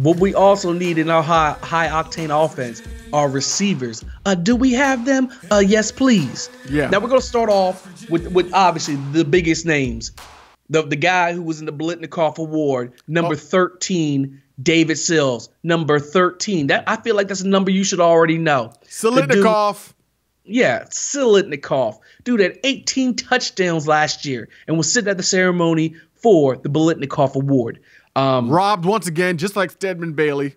What we also need in our high octane offense are receivers. Do we have them? Yes, please. Yeah. Now we're gonna start off with obviously the biggest names. The guy who was in the Biletnikoff Award, number 13, David Sills, number 13. That I feel like that's a number you should already know. Biletnikoff. Yeah, Biletnikoff. Dude had 18 touchdowns last year and was sitting at the ceremony for the Biletnikoff Award. Robbed once again, just like Stedman Bailey.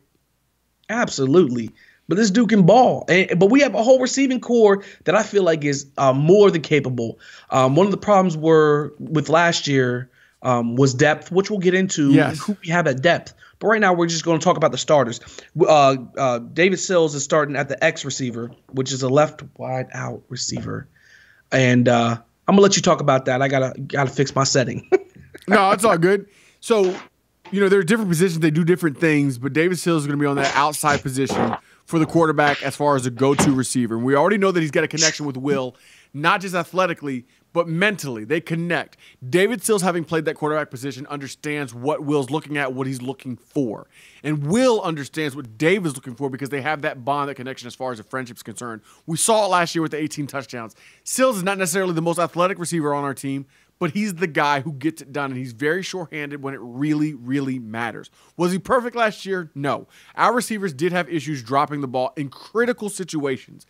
Absolutely. But this dude can ball. But we have a whole receiving core that I feel like is more than capable. One of the problems with last year was depth, which we'll get into who we have at depth. But right now we're just going to talk about the starters. David Sills is starting at the X receiver, which is a left wide out receiver. And I'm going to let you talk about that. I gotta fix my setting. No, it's all good. So, there are different positions. They do different things, but David Sills is going to be on that outside position for the quarterback as far as a go-to receiver. And we already know that he's got a connection with Will, not just athletically, but mentally. They connect. David Sills, having played that quarterback position, understands what Will's looking at, what he's looking for. And Will understands what Dave is looking for because they have that bond, that connection as far as the friendship's concerned. We saw it last year with the 18 touchdowns. Sills is not necessarily the most athletic receiver on our team, but he's the guy who gets it done, and he's very short-handed when it really, really matters. Was he perfect last year? No. Our receivers did have issues dropping the ball in critical situations.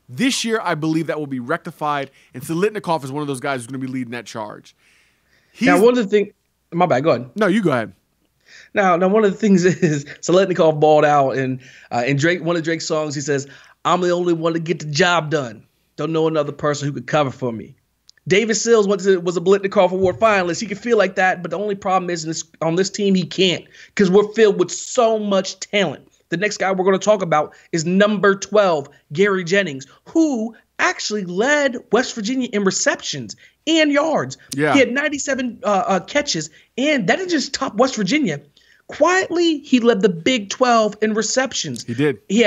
This year, I believe that will be rectified, and Biletnikoff is one of those guys who's going to be leading that charge. Now, one of the things – my bad, go ahead. No, you go ahead. Now, one of the things is Biletnikoff balled out, and in Drake, one of Drake's songs, he says, "I'm the only one to get the job done. Don't know another person who could cover for me." David Sills was a Biletnikoff Award finalist. He can feel like that, but the only problem is on this team he can't because we're filled with so much talent. The next guy we're going to talk about is number 12, Gary Jennings, who actually led West Virginia in receptions and yards. Yeah. He had 97 catches, and that didn't just top West Virginia. Quietly, he led the Big 12 in receptions. He did. He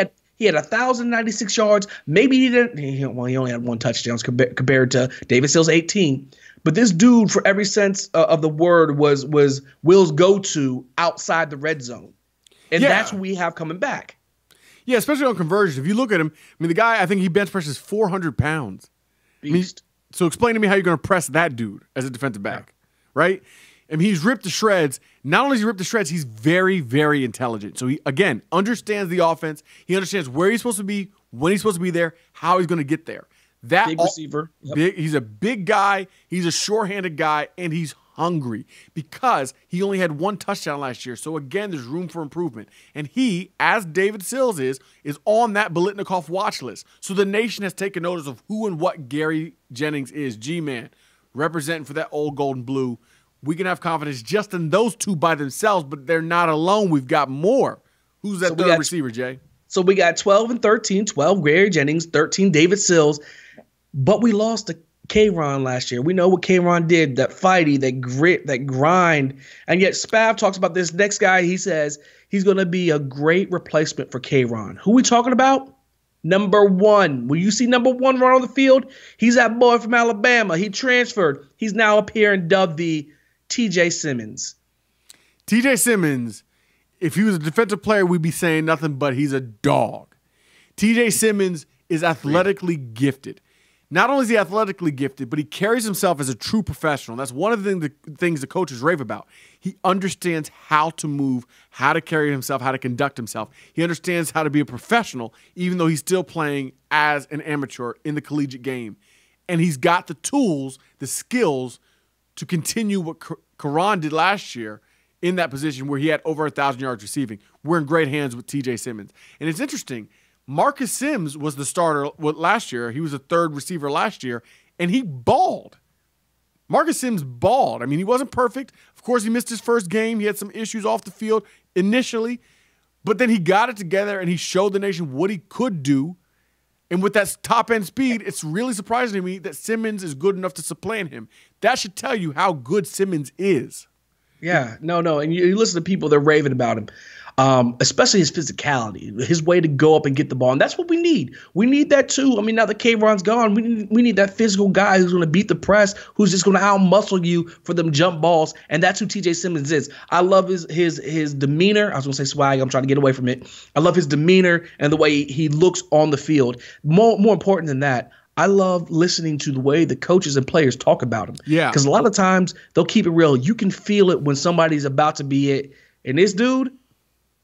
had 1,096 yards. Maybe he didn't. He only had one touchdown compared to David Sills' 18. But this dude, for every sense of the word, was Will's go-to outside the red zone. And that's what we have coming back. Yeah, especially on conversions. If you look at him, the guy, I think he bench presses 400 pounds. Beast. So explain to me how you're going to press that dude as a defensive back, right? He's ripped to shreds. Not only is he ripped to shreds, he's very, very intelligent. So he, again, understands the offense. He understands where he's supposed to be, when he's supposed to be there, how he's going to get there. Big receiver. Yep. He's a big guy. He's a short-handed guy, and he's hungry because he only had one touchdown last year. So, again, there's room for improvement. And he, as David Sills is on that Biletnikoff watch list. So the nation has taken notice of who and what Gary Jennings is. G-Man, representing for that old gold and blue. We can have confidence just in those two by themselves, but they're not alone. We've got more. Who's that third receiver, Jay? So we got 12 and 13, 12 Gary Jennings, 13 David Sills, but we lost to K-Ron last year. We know what K-Ron did, that fighty, that grit, that grind. And yet Spav talks about this next guy. He says he's going to be a great replacement for K-Ron. Who we talking about? Number 1. When you see number 1 run on the field, he's that boy from Alabama. He transferred. He's now up here and dubbed the TJ Simmons. TJ Simmons, if he was a defensive player, we'd be saying nothing but he's a dog. TJ Simmons is athletically gifted. Not only is he athletically gifted, but he carries himself as a true professional. That's one of the things the coaches rave about. He understands how to move, how to carry himself, how to conduct himself. He understands how to be a professional, even though he's still playing as an amateur in the collegiate game. And he's got the tools, the skills to continue what Karan did last year in that position where he had over 1,000 yards receiving. We're in great hands with TJ Simmons. And it's interesting. Marcus Sims was the starter last year. He was a third receiver last year, and he balled. Marcus Sims balled. He wasn't perfect. Of course, he missed his first game. He had some issues off the field initially, but then he got it together, and he showed the nation what he could do. And with that top-end speed, it's really surprising to me that Simmons is good enough to supplant him. That should tell you how good Simmons is. Yeah, no. And you listen to people, they're raving about him. especially his physicality, his way to go up and get the ball. And that's what we need. We need that too. I mean, now that Kayvon's gone, we need that physical guy who's going to beat the press, who's just going to out-muscle you for them jump balls. And that's who TJ Simmons is. I love his demeanor. I was going to say swag. I'm trying to get away from it. I love his demeanor and the way he looks on the field. More important than that, I love listening to the way the coaches and players talk about him. Yeah. Because a lot of times they'll keep it real. You can feel it when somebody's about to be it. And this dude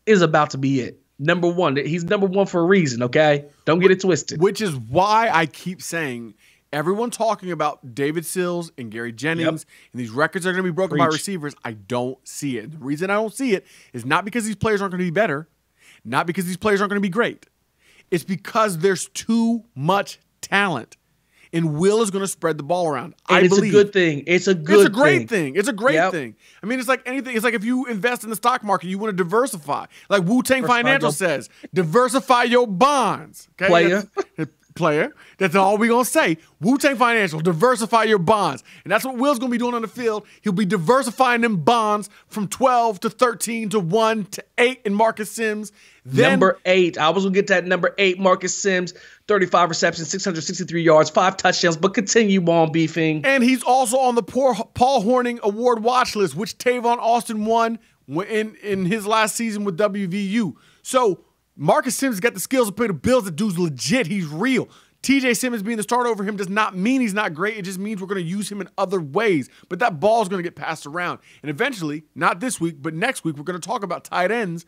is about to be it. Number one. He's number one for a reason, okay? Don't get it twisted. Which is why I keep saying everyone talking about David Sills and Gary Jennings and these records are going to be broken by receivers. I don't see it. The reason I don't see it is not because these players aren't going to be better, not because these players aren't going to be great. It's because there's too much talent. And Will is going to spread the ball around. And it's a good thing. It's a great thing. It's a great thing. I mean, it's like anything. It's like if you invest in the stock market, you want to diversify. Like Wu-Tang Financial says, diversify your bonds. Okay? Player. That's all we're going to say. Wu-Tang Financial, diversify your bonds. And that's what Will's going to be doing on the field. He'll be diversifying them bonds from 12 to 13 to 1 to 8 in Marcus Sims. Then, number 8. I was going to get that number 8, Marcus Sims. 35 receptions, 663 yards, 5 touchdowns, but continue on beefing. And he's also on the Paul Hornung Award watch list, which Tavon Austin won in his last season with WVU. So Marcus Sims got the skills to pay the bills. The dude's legit. He's real. TJ Simmons being the starter over him does not mean he's not great. It just means we're going to use him in other ways. But that ball is going to get passed around. And eventually, not this week, but next week, we're going to talk about tight ends.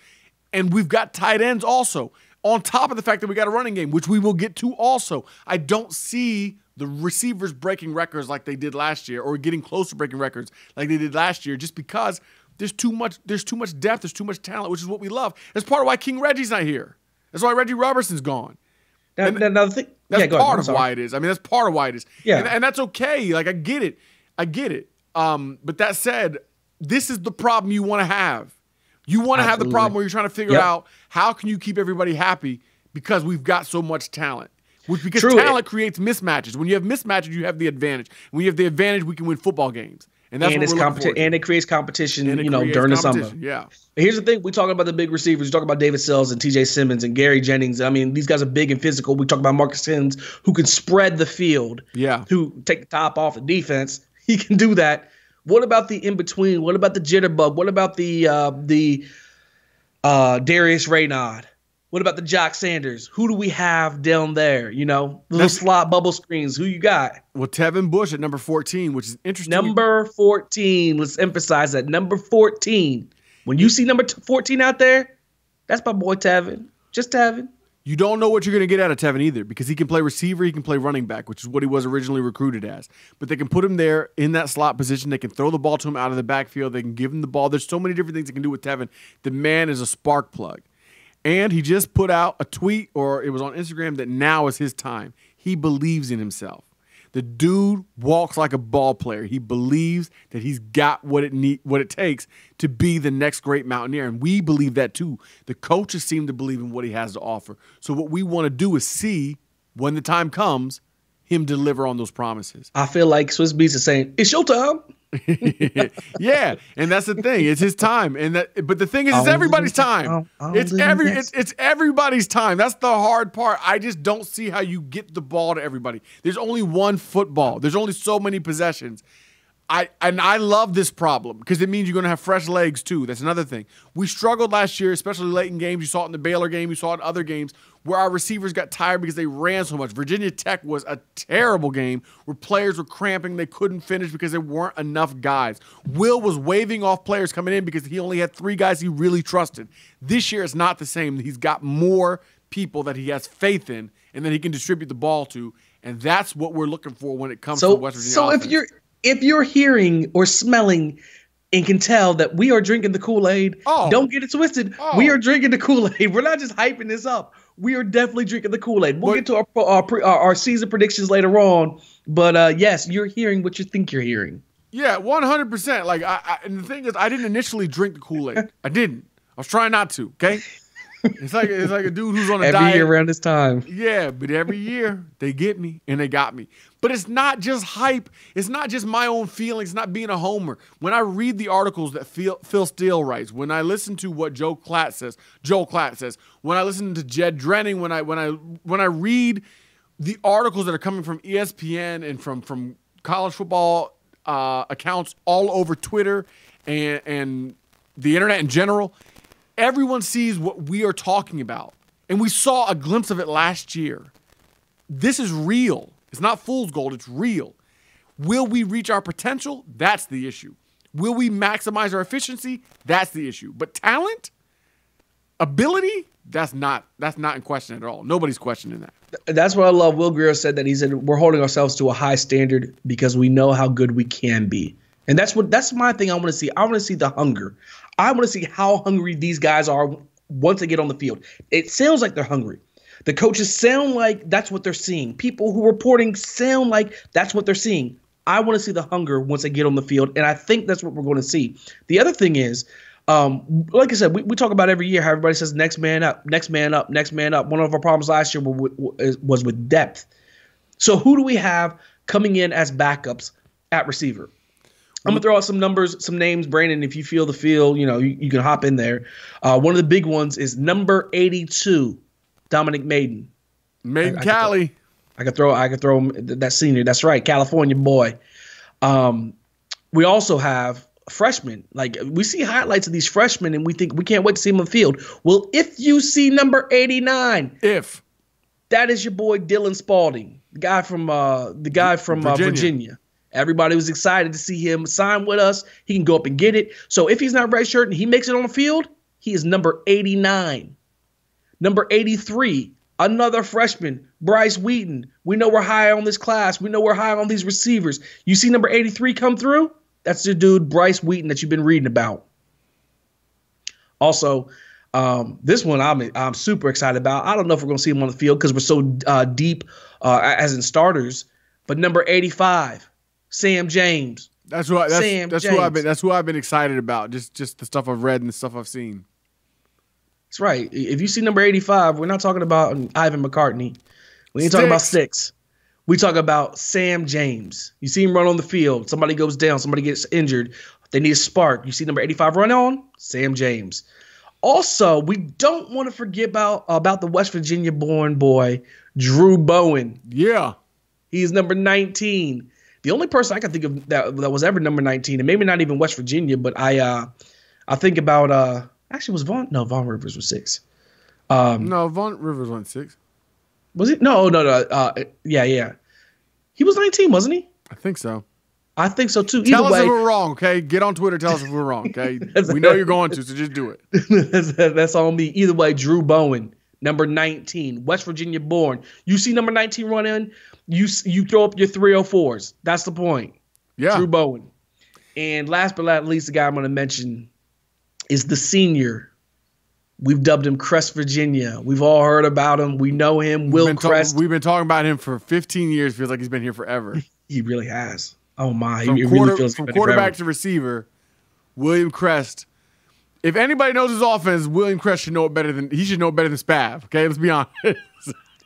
And we've got tight ends also. On top of the fact that we got a running game, which we will get to also. I don't see the receivers breaking records like they did last year or getting close to breaking records like they did last year just because there's too much depth, there's too much talent, which is what we love. That's part of why King Reggie's not here. That's why Reggie Robertson's gone. That's part of why it is. I mean, that's part of why it is. Yeah. And that's okay. Like, I get it. But that said, this is the problem you want to have. You want to have the problem where you're trying to figure out how can you keep everybody happy because we've got so much talent. Because talent creates mismatches. When you have mismatches, you have the advantage. When you have the advantage, we can win football games. And that's what we're looking for. And it creates competition, during the summer. Yeah. But here's the thing. We talk about the big receivers. We talk about David Sills and TJ Simmons and Gary Jennings. I mean, these guys are big and physical. We talk about Marcus Simmons, who can spread the field, who take the top off the defense. He can do that. What about the in-between? What about the jitterbug? What about the Darius Raynaud? What about the Jock Sanders? Who do we have down there? Little slot bubble screens. Who you got? Well, Tevin Bush at number 14, which is interesting. Number 14. Let's emphasize that. Number 14. When you see number 14 out there, that's my boy Tevin. Just Tevin. You don't know what you're going to get out of Tevin either because he can play receiver, he can play running back, which is what he was originally recruited as. But they can put him there in that slot position. They can throw the ball to him out of the backfield. They can give him the ball. There's so many different things they can do with Tevin. The man is a spark plug. And he just put out a tweet, or it was on Instagram, that now is his time. He believes in himself. The dude walks like a ball player. He believes that he's got what it takes to be the next great Mountaineer, and we believe that too. The coaches seem to believe in what he has to offer. So what we want to do is see, when the time comes, him deliver on those promises. I feel like Swiss Beats is saying, it's your time. Yeah, and that's the thing. It's his time, but the thing is, it's everybody's time. It's everybody's time. That's the hard part. I just don't see how you get the ball to everybody. There's only one football. There's only so many possessions. I love this problem because it means you're going to have fresh legs too. That's another thing. We struggled last year, especially late in games. You saw it in the Baylor game. You saw it in other games where our receivers got tired because they ran so much. Virginia Tech was a terrible game where players were cramping. They couldn't finish because there weren't enough guys. Will was waving off players coming in because he only had 3 guys he really trusted. This year it's not the same. He's got more people that he has faith in and that he can distribute the ball to, and that's what we're looking for when it comes to West Virginia offense. If you're hearing or smelling and can tell that we are drinking the Kool-Aid, don't get it twisted. We are drinking the Kool-Aid. We're not just hyping this up. We are definitely drinking the Kool-Aid. We'll get to our season predictions later on. But yes, you're hearing what you think you're hearing. Yeah, 100%. And the thing is, I didn't initially drink the Kool-Aid. I didn't. I was trying not to, okay? It's like a dude who's on a every diet. year around this time. Yeah, but every year they get me and they got me. But it's not just hype. It's not just my own feelings, not being a homer. When I read the articles that Phil Steele writes, when I listen to what Joel Klatt says, when I listen to Jed Drenning, when I read the articles that are coming from ESPN and from college football accounts all over Twitter and the internet in general, everyone sees what we are talking about. And we saw a glimpse of it last year. This is real. It's not fool's gold. It's real. Will we reach our potential? That's the issue. Will we maximize our efficiency? That's the issue. But talent, ability, that's not in question at all. Nobody's questioning that. That's what I love. Will Greer said that. He said we're holding ourselves to a high standard because we know how good we can be. And that's my thing I want to see. I want to see the hunger. I want to see how hungry these guys are once they get on the field. It sounds like they're hungry. The coaches sound like that's what they're seeing. People who are reporting sound like that's what they're seeing. I want to see the hunger once they get on the field, and I think that's what we're going to see. The other thing is, like I said, we talk about every year how everybody says next man up, next man up, next man up. One of our problems last year was with depth. So who do we have coming in as backups at receiver? I'm going to throw out some numbers, some names. Brandon, if you feel the feel, you can hop in there. One of the big ones is number 82, Dominic Maiden. Maiden Cali. I could throw him, that senior. That's right, California boy. We also have freshmen. Like, we see highlights of these freshmen, and we think we can't wait to see them on the field. Well, if you see number 89, that is your boy Dylan Spalding, the guy from Virginia. Everybody was excited to see him sign with us. He can go up and get it. So if he's not redshirt and he makes it on the field, he is number 89. Number 83, another freshman, Bryce Wheaton. We know we're high on this class. We know we're high on these receivers. You see number 83 come through? That's the dude, Bryce Wheaton, that you've been reading about. Also, this one I'm super excited about. I don't know if we're going to see him on the field because we're so deep as in starters. But number 85, Sam James. That's who I've been excited about. Just the stuff I've read and the stuff I've seen. That's right. If you see number 85, we're not talking about Ivan McCartney. We ain't talking about Sticks. We talk about Sam James. You see him run on the field. Somebody goes down. Somebody gets injured. They need a spark. You see number 85 run on, Sam James. Also, we don't want to forget about the West Virginia-born boy, Drew Bowen. Yeah. He's number 19. The only person I can think of that was ever number 19, and maybe not even West Virginia, but I think about actually was Vaughn Rivers was 6. No, Vaughn Rivers went 6. Was it? No. Yeah. He was 19, wasn't he? I think so. I think so too. Tell us if we're wrong, okay? Get on Twitter, tell us if we're wrong, okay? We know you're going to, so just do it. That's on me. Either way, Drew Bowen, number 19, West Virginia born. You see number 19 run in, you throw up your 304s. That's the point. Yeah. Drew Bowen. And last but not least, the guy I'm going to mention is the senior. We've dubbed him Crest Virginia. We've all heard about him. We know him. Will Crest. We've been talking about him for 15 years. Feels like he's been here forever. He really has. Oh, my. From quarterback to receiver, William Crest. If anybody knows his offense, William Crest should know it better than Spav. Okay, let's be honest.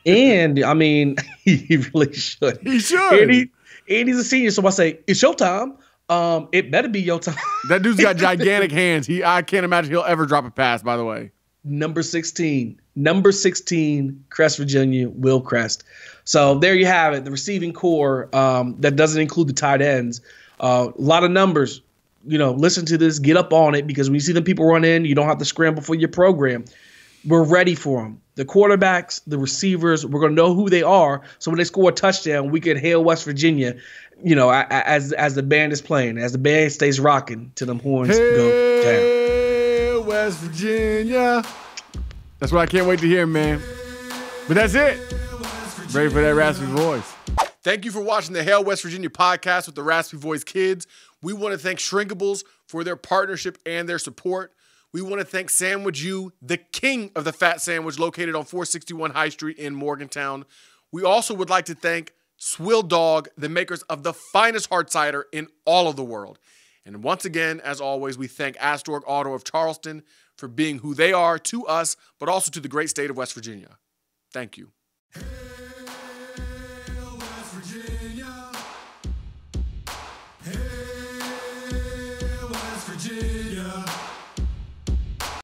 And, I mean, he really should. He should. And he's a senior, so I say, it's showtime. It better be your time. That dude's got gigantic hands. I can't imagine he'll ever drop a pass, by the way. Number 16, Crest Virginia, Will Crest. So there you have it, the receiving core that doesn't include the tight ends. A lot of numbers. Listen to this, get up on it, because when you see them people run in, you don't have to scramble for your program. We're ready for them. The quarterbacks, the receivers, we're going to know who they are. So when they score a touchdown, we can hail West Virginia, as the band is playing, as the band stays rocking till them horns go down. West Virginia. That's what I can't wait to hear, man. But that's it. Ready for that raspy voice. Thank you for watching the Hail West Virginia podcast with the Raspy Voice Kids. We want to thank Shrinkables for their partnership and their support. We want to thank Sandwich U, the king of the fat sandwich, located on 461 High Street in Morgantown. We also would like to thank Swill Dog, the makers of the finest hard cider in all of the world. And once again, as always, we thank Astorg Auto of Charleston for for being who they are to us, but also to the great state of West Virginia. Thank you.